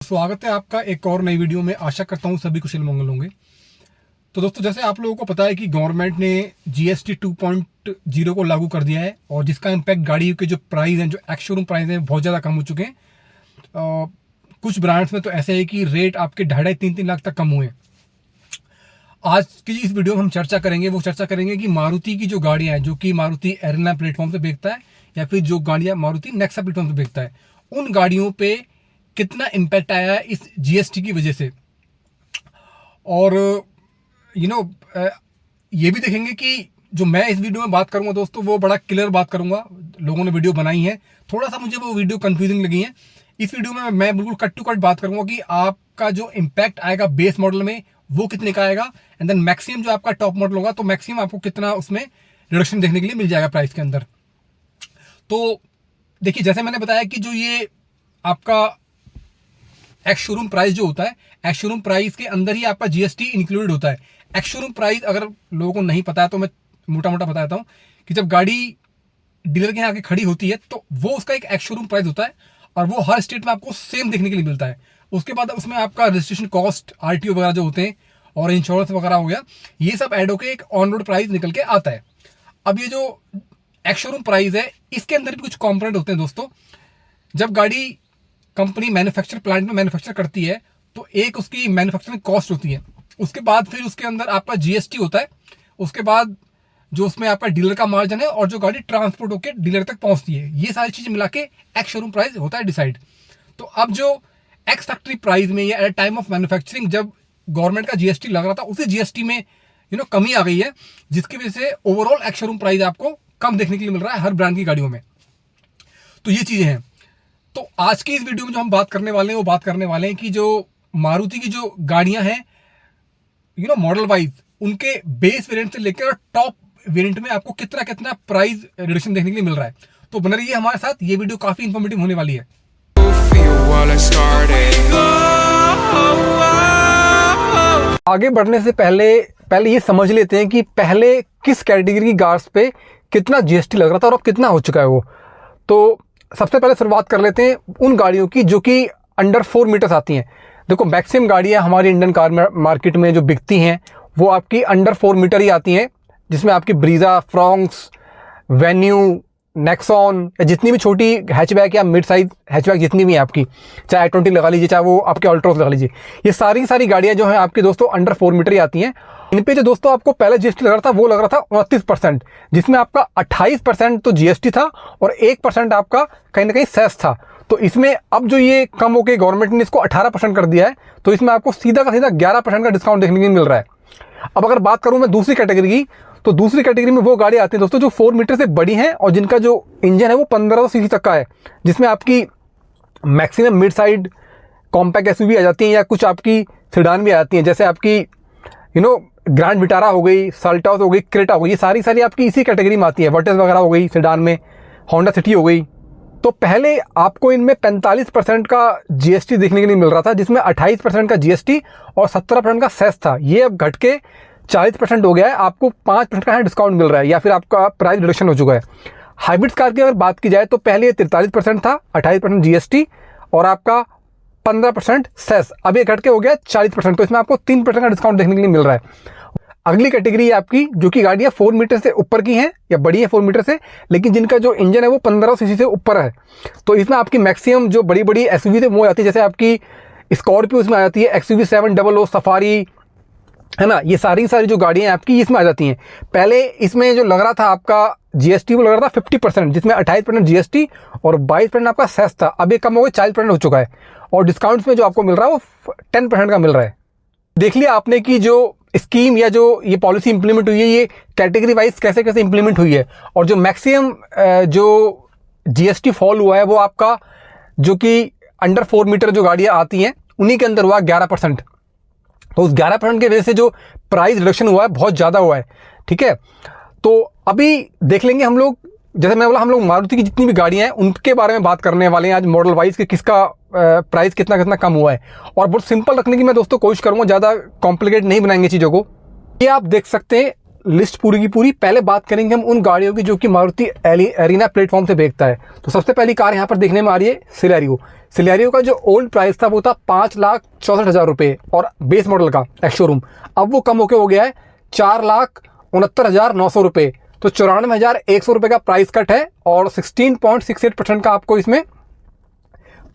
स्वागत है आपका एक और नई वीडियो में। आशा करता हूँ सभी कुशल मंगल होंगे। तो दोस्तों, जैसे आप लोगों को पता है कि गवर्नमेंट ने जीएसटी 2.0 को लागू कर दिया है और जिसका इम्पैक्ट गाड़ियों के जो प्राइस हैं, जो एक्स शोरूम प्राइस हैं, बहुत ज़्यादा कम हो चुके हैं। कुछ ब्रांड्स में तो ऐसे है कि रेट आपके 2.5-3 लाख तक कम हुए हैं। आज की इस वीडियो में हम चर्चा करेंगे कि मारुति की जो गाड़ियाँ हैं, जो कि मारुति एरेना प्लेटफॉर्म पे बेचता है या फिर जो गाड़ियाँ मारुति नेक्सा प्लेटफॉर्म पे बेचता है, उन गाड़ियों पे कितना इम्पैक्ट आया है इस जीएसटी की वजह से। और ये भी देखेंगे कि जो मैं इस वीडियो में बात करूंगा दोस्तों, वो बड़ा क्लियर बात करूंगा। लोगों ने वीडियो बनाई है, थोड़ा सा मुझे वो वीडियो कंफ्यूजिंग लगी है। इस वीडियो में मैं बिल्कुल कट टू कट बात करूंगा कि आपका जो इम्पैक्ट आएगा बेस मॉडल में वो कितने का आएगा, एंड देन मैक्सिमम जो आपका टॉप मॉडल होगा तो मैक्सिमम आपको कितना उसमें रिडक्शन देखने के लिए मिल जाएगा प्राइस के अंदर। तो देखिए, जैसे मैंने बताया कि जो ये आपका एक्स शोरूम प्राइस जो होता है, एक्स शोरूम प्राइस के अंदर ही आपका जीएसटी इंक्लूडेड होता है। एक्स शोरूम प्राइस अगर लोगों को नहीं पता है तो मैं मोटा मोटा बताता हूँ कि जब गाड़ी डीलर के यहाँ आके खड़ी होती है तो वो उसका एक एक्स शोरूम प्राइस होता है और वो हर स्टेट में आपको सेम देखने के लिए मिलता है। उसके बाद उसमें आपका रजिस्ट्रेशन कॉस्ट, आरटीओ वगैरह जो होते हैं और इंश्योरेंस वगैरह हो गया, ये सब ऐड होकर एक ऑन रोड प्राइस निकल के आता है। अब ये जो एक्स शोरूम प्राइस है, इसके अंदर भी कुछ कॉम्पोनेंट होते हैं दोस्तों। जब गाड़ी कंपनी मैन्युफैक्चर प्लांट में मैन्युफैक्चर करती है तो एक उसकी मैन्युफैक्चरिंग कॉस्ट होती है, उसके बाद फिर उसके अंदर आपका जीएसटी होता है, उसके बाद जो उसमें आपका डीलर का मार्जिन है और जो गाड़ी ट्रांसपोर्ट होकर डीलर तक पहुंचती है, ये सारी चीजें मिला के एक्स शोरूम प्राइस होता है डिसाइड। तो अब जो एक्स फैक्ट्री प्राइस में या एट टाइम ऑफ मैन्युफैक्चरिंग जब गवर्नमेंट का जीएसटी लग रहा था, उसी जीएसटी में कमी आ गई है, जिसकी वजह से ओवरऑल एक्स शोरूम प्राइस आपको कम देखने के लिए मिल रहा है हर ब्रांड की गाड़ियों में। तो ये चीजें हैं। तो आज की इस वीडियो में जो हम बात करने वाले हैं वो बात करने वाले हैं कि जो मारुति की जो गाड़ियां हैं मॉडल वाइज, उनके बेस वेरिएंट से लेकर टॉप वेरिएंट में आपको कितना कितना प्राइस रिडक्शन देखने के लिए मिल रहा है। तो बने रहिए हमारे साथ, ये वीडियो काफी इंफॉर्मेटिव होने वाली है। आगे बढ़ने से पहले ये समझ लेते हैं कि पहले किस कैटेगरी की कार्स पे कितना जीएसटी लग रहा था और अब कितना हो चुका है वो। तो सबसे पहले शुरुआत कर लेते हैं उन गाड़ियों की जो कि अंडर 4 मीटर्स आती हैं। देखो, मैक्सिमम गाड़ियां हमारी इंडियन कार मार्केट में जो बिकती हैं वो आपकी अंडर 4 मीटर ही आती हैं, जिसमें आपकी ब्रीजा, फ्रॉन्क्स, वेन्यू, नेक्सॉन या जितनी भी छोटी हैचबैक या मिड साइज हैचबैक जितनी भी है आपकी, चाहे i20 लगा लीजिए, चाहे वो आपके अल्ट्रोस लगा लीजिए, ये सारी गाड़ियां जो हैं आपकी दोस्तों अंडर 4 मीटर ही आती हैं। इन पे जो दोस्तों आपको पहले जीएसटी लग रहा था वो लग रहा था 29%, जिसमें आपका 28% तो जीएसटी था और 1% आपका कहीं ना कहीं सेस था। तो इसमें अब जो ये कम होकर गवर्नमेंट ने इसको 18% कर दिया है, तो इसमें आपको सीधा का सीधा 11% का डिस्काउंट देखने को मिल रहा है। अब अगर बात करूं मैं दूसरी कैटेगरी की, तो दूसरी कैटेगरी में वो गाड़ी आती है दोस्तों जो 4 मीटर से बड़ी हैं और जिनका जो इंजन है वो 1500 सीसी तक का है, जिसमें आपकी maximum mid side compact SUV आ जाती हैं या कुछ आपकी सेडान भी आ जाती हैं, जैसे आपकी ग्रैंड विटारा हो गई, साल्टोस हो गई, क्रेटा हो गई, ये सारी आपकी इसी कैटेगरी में आती है। वर्टिस वगैरह हो गई सेडान में, होंडा सिटी हो गई। तो पहले आपको इनमें 45% का जीएसटी देखने के लिए मिल रहा था, जिसमें 28% का जीएसटी और 17% का सेस था। ये अब घट के 40% हो गया है, आपको 5% का डिस्काउंट मिल रहा है या फिर आपका प्राइस रिडक्शन हो चुका है। हाइब्रिड कार की अगर बात की जाए तो पहले 43% था, 28% जीएसटी और आपका 15% सेस, अब ये घट के हो गया 40%, तो इसमें आपको 3% का डिस्काउंट देखने के लिए मिल रहा है। अगली कैटेगरी है आपकी जो कि गाड़ियां 4 मीटर से ऊपर की हैं या बड़ी है 4 मीटर से, लेकिन जिनका जो इंजन है वो 1500 सीसी से ऊपर है। तो इसमें आपकी मैक्सिमम जो बड़ी एसयूवी वो आती है, जैसे आपकी स्कॉर्पियो इसमें आ जाती है, XUV 700, सफारी, है ना, ये सारी जो गाड़ियां आपकी इसमें आ जाती हैं। पहले इसमें जो लग रहा था आपका जीएसटी वो लग रहा था 50%, जिसमें 28% जीएसटी और 22% आपका सेस था। अब ये कम हो गया, 40% हो चुका है और डिस्काउंट्स में जो आपको मिल रहा है वो 10% का मिल रहा है। देख लिया आपने कि जो स्कीम या जो ये पॉलिसी इंप्लीमेंट हुई है, ये कैटेगरी वाइज कैसे कैसे इंप्लीमेंट हुई है, और जो मैक्सिमम जो जीएसटी फॉल हुआ है वो आपका जो कि अंडर 4 मीटर जो गाड़ियां आती हैं उन्हीं के अंदर हुआ 11%। तो उस 11% की वजह से जो प्राइस रिडक्शन हुआ है बहुत ज़्यादा हुआ है। ठीक है, तो अभी देख लेंगे हम लोग, जैसे मैं बोला, हम लोग मारुति की जितनी भी गाड़ियां हैं उनके बारे में बात करने वाले हैं आज, मॉडल वाइज कि किसका प्राइस कितना कितना कम हुआ है। और बहुत सिंपल रखने की मैं दोस्तों कोशिश करूंगा, ज़्यादा कॉम्प्लिकेट नहीं बनाएंगे चीज़ों को। ये आप देख सकते हैं लिस्ट पूरी की पूरी। पहले बात करेंगे हम उन गाड़ियों की जो कि मारुति एरिना प्लेटफॉर्म से बेचता है। तो सबसे पहली कार यहाँ पर देखने में आ रही है सिलेरियो। सिलेरियो का जो ओल्ड प्राइस था वो था 5,64,000 रुपये और बेस मॉडल का एक्स शोरूम। अब वो कम होकर हो गया है 4,69,900 रुपये। तो 94,100 रुपये का प्राइस कट है और 16.68% का आपको इसमें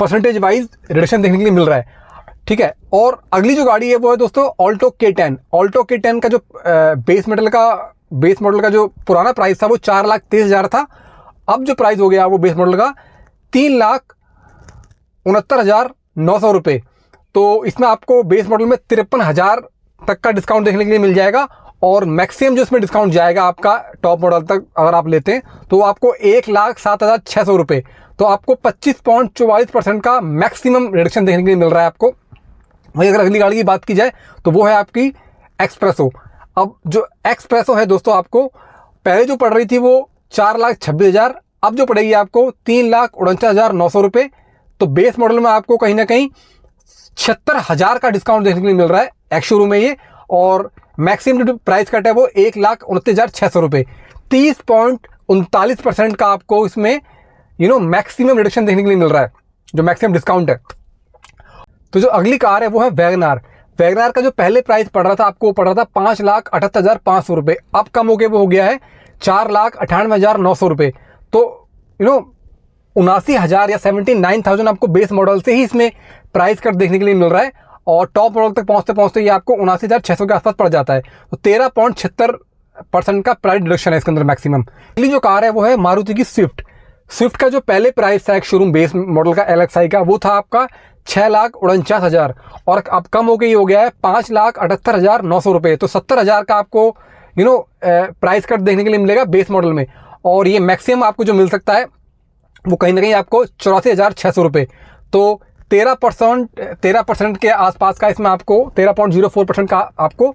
परसेंटेज वाइज रिडक्शन देखने के लिए मिल रहा है। ठीक है, और अगली जो गाड़ी है वो है दोस्तों ऑल्टो K10। ऑल्टो K10 का जो बेस मॉडल का जो पुराना प्राइस था वो 4,23,000 था। अब जो प्राइस हो गया वो बेस मॉडल का 3,69,900 रुपये। तो इसमें आपको बेस मॉडल में 53,000 तक का डिस्काउंट देखने के लिए मिल जाएगा और मैक्सिमम जो इसमें डिस्काउंट जाएगा आपका टॉप मॉडल तक अगर आप लेते हैं तो आपको 1,07,600 रुपये। तो आपको 25.44% का मैक्सिमम रिडक्शन देखने के लिए मिल रहा है आपको। वहीं अगर अगली गाड़ी की बात की जाए तो वो है आपकी एक्सप्रेसो। अब जो एक्सप्रेसो है दोस्तों, आपको पहले जो पड़ रही थी वो 4,26,000, अब जो पड़ेगी आपको 3,49,900 रुपये। तो बेस मॉडल में आपको कहीं ना कहीं 76,000 का डिस्काउंट देखने के लिए मिल रहा है एक्स शोरूम में ये, और मैक्सिमम जो प्राइस कट है वो 1,29,600 रुपये। 30.39% का आपको इसमें मैक्सिमम रिडक्शन देखने के लिए मिल रहा है, जो मैक्सिमम डिस्काउंट है। तो जो अगली कार है वो है वैगनार। वैगनार का जो पहले प्राइस पड़ रहा था आपको पड़ रहा था 5,78,500 रुपये। अब कम हो गया वो हो गया है 4,98,900 रुपये। तो 79,000 या 79,000 आपको बेस मॉडल से ही इसमें प्राइस कट देखने के लिए मिल रहा है और टॉप मॉडल तक पहुँचते पहुँचते ये आपको 79,600 के आसपास पड़ जाता है। तो 13.76% का प्राइस रिडक्शन है इसके अंदर मैक्सिमम। अगली जो कार है वो है मारुति की स्विफ्ट। स्विफ्ट का जो पहले प्राइस था एक शोरूम बेस मॉडल का LXI का वो था आपका 6,49,000 और अब कम हो गई हो गया है 5,78,900 रुपये। तो 70,000 का आपको प्राइस कट देखने के लिए मिलेगा बेस मॉडल में, और ये मैक्सिमम आपको जो मिल सकता है वो कहीं ना कहीं आपको 84,600 रुपये। तो 13% के आसपास का इसमें आपको 13.04% का आपको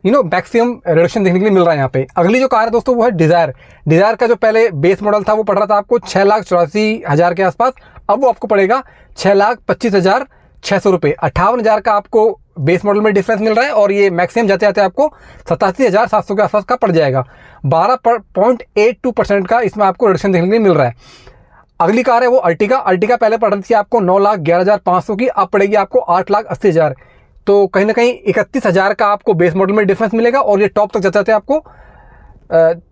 मैक्सिमम रिडक्शन देखने के लिए मिल रहा है यहाँ पे। अगली जो कार है दोस्तों वो है डिज़ायर। डिज़ायर का जो पहले बेस मॉडल था वो पड़ रहा था आपको 6,84,000 के आसपास, अब वो आपको पड़ेगा 6,25,600 रुपये। 58,000 का आपको बेस मॉडल में डिफरेंस मिल रहा है और ये मैक्सिमम जाते जाते आपको 87,700 के आसपास का पड़ जाएगा। 12.82% का इसमें आपको रिडक्शन देखने के लिए मिल रहा है। अगली कार है वो अर्टिगा। अर्टिगा पहले पड़ रही थी आपको 9,11,500 की, अब पड़ेगी आपको 8,80,000। तो कहीं ना कहीं 31,000 का आपको बेस मॉडल में डिफरेंस मिलेगा और ये टॉप तक जाते आपको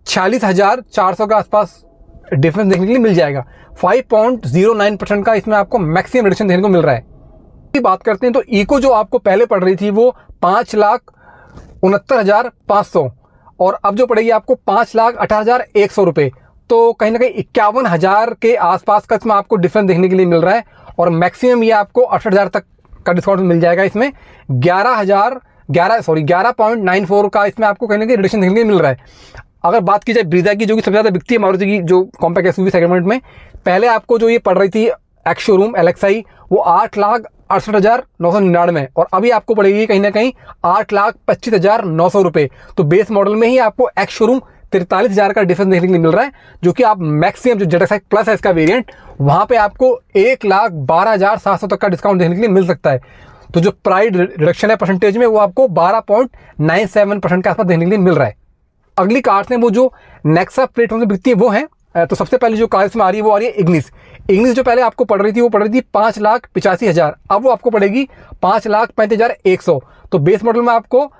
46,400 के आसपास डिफरेंस देखने के लिए मिल जाएगा। 5.09% का इसमें आपको मैक्सिमम रिडक्शन देखने को मिल रहा है। की बात करते हैं तो इको जो आपको पहले पड़ रही थी वो 5,69,500 और अब जो पड़ेगी आपको 5,18,100 रुपये। तो कहीं ना कहीं 51,000 के आसपास का इसमें आपको डिफरेंस देखने के लिए मिल रहा है और मैक्सिमम ये आपको 68,000 तक का डिस्काउंट मिल जाएगा। इसमें 11.94 का इसमें आपको कहीं ना कहीं रिडक्शन देखने के लिए मिल रहा है। अगर बात की जाए ब्रीजा की, जो कि सबसे ज़्यादा बिकती है मारुति की जो कॉम्पैक्ट एसयूवी सेगमेंट में, पहले आपको जो ये पड़ रही थी एक्स शोरूम LXI वो 8,68,999 और अभी आपको पड़ेगी कहीं ना कहीं 8,25,900 रुपये। तो बेस मॉडल में ही आपको एक्स शोरूम 43,000 का डिफरेंस देखने के लिए मिल रहा है, जो कि आप मैक्सिमम जो ZX प्लस है इसका वेरिएंट, वहाँ पे आपको 1,12,700 तक का डिस्काउंट देखने के लिए मिल सकता है। तो जो प्राइस रिडक्शन है परसेंटेज में वो आपको 12.97% के आसपास देखने के लिए मिल रहा है। अगली कार्स हैं वो जो नेक्सा प्लेटफॉर्म से बिकती है वो हैं। तो सबसे पहले जो कार इसमें आ रही है वो आ रही है इग्निस। इग्निस जो पहले आपको पड़ रही थी वो पड़ रही थी 5,85,000, अब वो आपको पड़ेगी 5,35,100। तो बेस मॉडल में आपको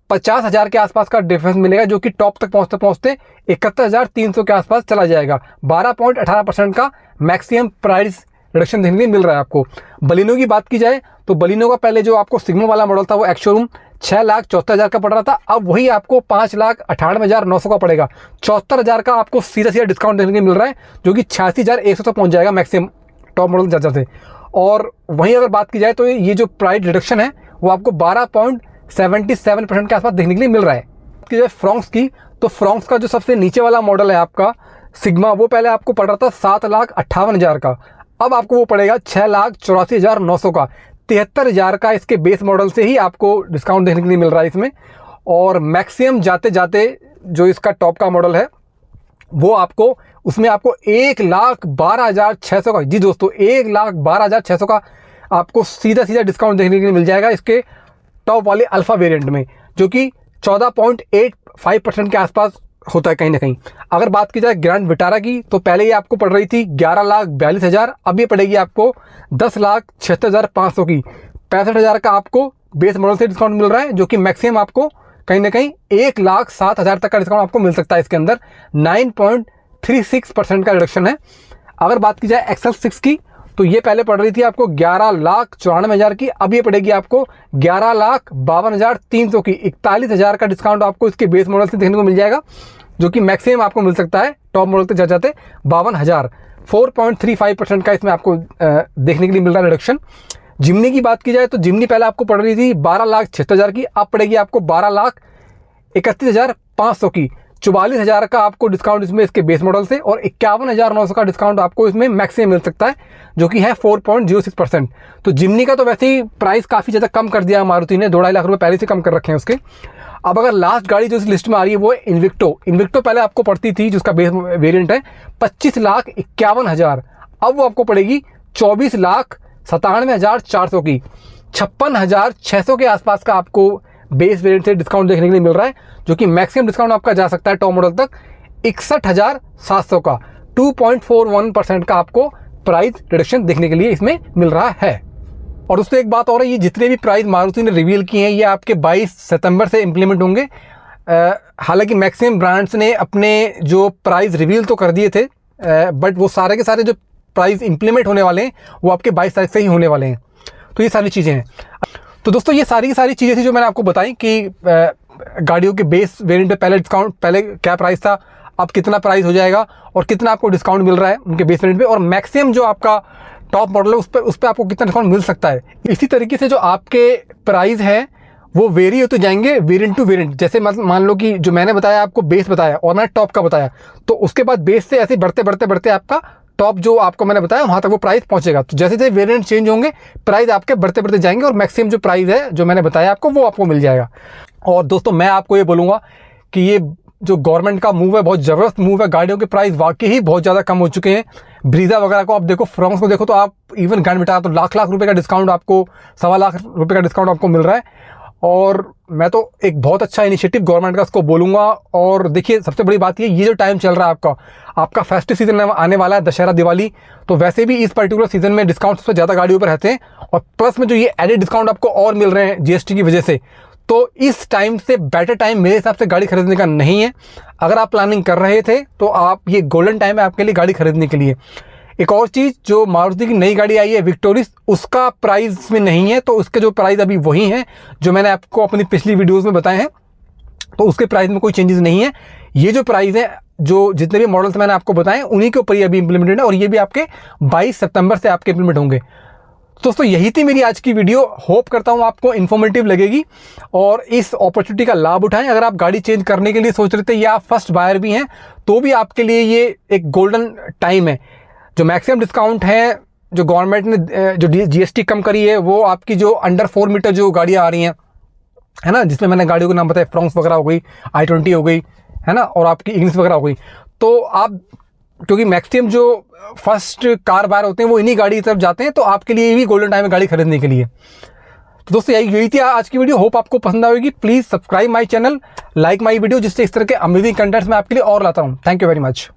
50,000 के आसपास का डिफरेंस मिलेगा, जो कि टॉप तक पहुंचते पहुंचते 71,300 के आसपास चला जाएगा। 12.18% का मैक्सिमम प्राइस रिडक्शन देखने के लिए मिल रहा है आपको। बलिनो की बात की जाए तो बलिनो का पहले जो आपको सिग्मा वाला मॉडल था वो एक्स शोरूम 6,74,000 का पड़ रहा था, अब वही आपको 5,98,900 का पड़ेगा। 74,000 का आपको सीधा सीधा डिस्काउंट देखने को मिल रहा है, जो कि 86,100 तक पहुंच जाएगा मैक्सिमम टॉप मॉडल जाते जाते। और वहीं अगर बात की जाए तो ये जो प्राइस रिडक्शन है वो आपको 12.77% के आसपास देखने के लिए मिल रहा है। बात की जाए फ्रॉन्क्स की, तो फ्रॉन्क्स का जो सबसे नीचे वाला मॉडल है आपका सिग्मा, वो पहले आपको पड़ रहा था 7,58,000 का, अब आपको वो पड़ेगा 6,84,900 का। 73,000 का इसके बेस मॉडल से ही आपको डिस्काउंट देखने के लिए मिल रहा है इसमें। और मैक्सिमम जाते जाते जो इसका टॉप का मॉडल है वो आपको उसमें आपको 1,12,600 का, जी दोस्तों 1,12,600 का आपको सीधा सीधा डिस्काउंट देखने के लिए मिल जाएगा इसके टॉप वाले अल्फा वेरिएंट में, जो कि 5% के आसपास होता है कहीं ना कहीं। अगर बात की जाए ग्रैंड विटारा की, तो पहले ये आपको पड़ रही थी 11,42,000, अब ये पड़ेगी आपको 10,76,500 की। 65,000 का आपको बेस मॉडल से डिस्काउंट मिल रहा है, जो कि मैक्सिमम आपको कहीं ना कहीं 1,07,000 तक का डिस्काउंट आपको मिल सकता है इसके अंदर। 9.36% का रिडक्शन है। अगर बात की जाए XL6 की, तो ये पहले पड़ रही थी आपको 11,94,000 की, अब ये पड़ेगी आपको 11,52,300 की। 41,000 का डिस्काउंट आपको इसके बेस मॉडल से देखने को मिल जाएगा, जो कि मैक्सिमम आपको मिल सकता है टॉप मॉडल तक जा जाते 52,000। 4.35% का इसमें आपको देखने के लिए मिल रहा है रिडक्शन। जिमनी की बात की जाए तो जिमनी पहले आपको पड़ रही थी 12,76,000 की, अब पड़ेगी आपको 12,31,500 की। 44,000 का आपको डिस्काउंट इसमें इसके बेस मॉडल से, और 51,900 का डिस्काउंट आपको इसमें मैक्सिमम मिल सकता है, जो कि है 4.06%। तो जिमनी का तो वैसे ही प्राइस काफ़ी ज़्यादा कम कर दिया मारुति ने, 2-2.5 लाख रुपये पहले से कम कर रखे हैं उसके। अब अगर लास्ट गाड़ी जो इस लिस्ट में आ रही है वो है इन्विक्टो। इन्विक्टो पहले आपको पड़ती थी, जिसका बेस वेरिएंट है 25,51,000, अब वो आपको पड़ेगी 24,97,400 की। 56,600 के आसपास का आपको बेस वेरिएंट से डिस्काउंट देखने के लिए मिल रहा है, जो कि मैक्सिमम डिस्काउंट आपका जा सकता है टॉप मॉडल तक 61,700 का। 2.41% का आपको प्राइस रिडक्शन देखने के लिए इसमें मिल रहा है। और उससे एक बात और है, ये जितने भी प्राइस मारुति ने रिवील किए हैं ये आपके 22 सितंबर से इम्प्लीमेंट होंगे। हालांकि मैक्सिमम ब्रांड्स ने अपने जो प्राइस रिवील तो कर दिए थे, बट वो सारे के सारे जो प्राइस इम्प्लीमेंट होने वाले हैं वो आपके 22 तारीख से ही होने वाले हैं। तो ये सारी चीज़ें हैं। तो दोस्तों ये सारी की सारी चीज़ें थी जो मैंने आपको बताई कि गाड़ियों के बेस वेरिएंट पे पहले डिस्काउंट, पहले क्या प्राइस था, अब कितना प्राइस हो जाएगा, और कितना आपको डिस्काउंट मिल रहा है उनके बेस वेरिएंट पे, और मैक्सिमम जो आपका टॉप मॉडल है उस पर आपको कितना डिस्काउंट मिल सकता है। इसी तरीके से जो आपके प्राइस हैं वो वेरी होते जाएंगे वेरिएंट टू वेरिएंट। जैसे मान लो कि जो मैंने बताया आपको बेस बताया और मैंने टॉप का बताया, तो उसके बाद बेस से ऐसे बढ़ते बढ़ते बढ़ते आपका टॉप जो आपको मैंने बताया वहाँ तक वो प्राइस पहुँचेगा। तो जैसे जैसे वेरिएंट चेंज होंगे प्राइस आपके बढ़ते बढ़ते जाएंगे, और मैक्सिमम जो प्राइस है जो मैंने बताया आपको वो आपको मिल जाएगा। और दोस्तों मैं आपको ये बोलूँगा कि ये जो गवर्नमेंट का मूव है बहुत ज़बरदस्त मूव है। गाड़ियों के प्राइस वाकई ही बहुत ज़्यादा कम हो चुके हैं। ब्रीजा वगैरह को आप देखो, फ्रॉन्क्स को देखो, तो आप इवन ग्रैंड विटारा तो लाख लाख रुपए का डिस्काउंट आपको, 2.25 लाख रुपए का डिस्काउंट आपको मिल रहा है। और मैं तो एक बहुत अच्छा इनिशिएटिव गवर्नमेंट का उसको बोलूँगा। और देखिए सबसे बड़ी बात ये जो टाइम चल रहा है आपका फेस्टिव सीजन आने वाला है, दशहरा दिवाली, तो वैसे भी इस पर्टिकुलर सीजन में डिस्काउंट सबसे ज़्यादा गाड़ियों पर रहते हैं, और प्लस में जो ये एडेड डिस्काउंट आपको और मिल रहे हैं जीएसटी की वजह से, तो इस टाइम से बेटर टाइम मेरे हिसाब से गाड़ी खरीदने का नहीं है। अगर आप प्लानिंग कर रहे थे तो आप, ये गोल्डन टाइम है आपके लिए गाड़ी खरीदने के लिए। एक और चीज़, जो मारुति की नई गाड़ी आई है विक्टोरिस, उसका प्राइस में नहीं है, तो उसके जो प्राइस अभी वही हैं जो मैंने आपको अपनी पिछली वीडियोस में बताए हैं, तो उसके प्राइस में कोई चेंजेस नहीं है। ये जो प्राइस है, जो जितने भी मॉडल्स मैंने आपको बताए उन्हीं के ऊपर ये अभी इंप्लीमेंटेड है, और ये भी आपके 22 सितंबर से आपके इंप्लीमेंट होंगे। दोस्तों यही थी मेरी आज की वीडियो। होप करता हूँ आपको इन्फॉर्मेटिव लगेगी और इस अपॉर्चुनिटी का लाभ उठाएं। अगर आप गाड़ी चेंज करने के लिए सोच रहे थे या आप फर्स्ट बायर भी हैं, तो भी आपके लिए ये एक गोल्डन टाइम है। जो मैक्सिमम डिस्काउंट है, जो गवर्नमेंट ने जो जीएसटी कम करी है, वो आपकी जो अंडर 4 मीटर जो गाड़ियाँ आ रही हैं, है ना, जिसमें मैंने गाड़ियों के नाम बताया, फ्रॉन्क्स वगैरह हो गई, i20 हो गई, है ना, और आपकी इग्निस वगैरह हो गई। तो आप, क्योंकि मैक्सिमम जो फर्स्ट कार बायर होते हैं वो इन्हीं गाड़ी की तरफ जाते हैं, तो आपके लिए भी गोल्डन टाइम है गाड़ी खरीदने के लिए। तो दोस्तों यही थी आज की वीडियो। होप आपको पसंद आएगी। Please subscribe my channel, like my video, जिससे इस तरह के अमेजिंग कंटेंट्स मैं आपके लिए और लाता हूँ। Thank you very much.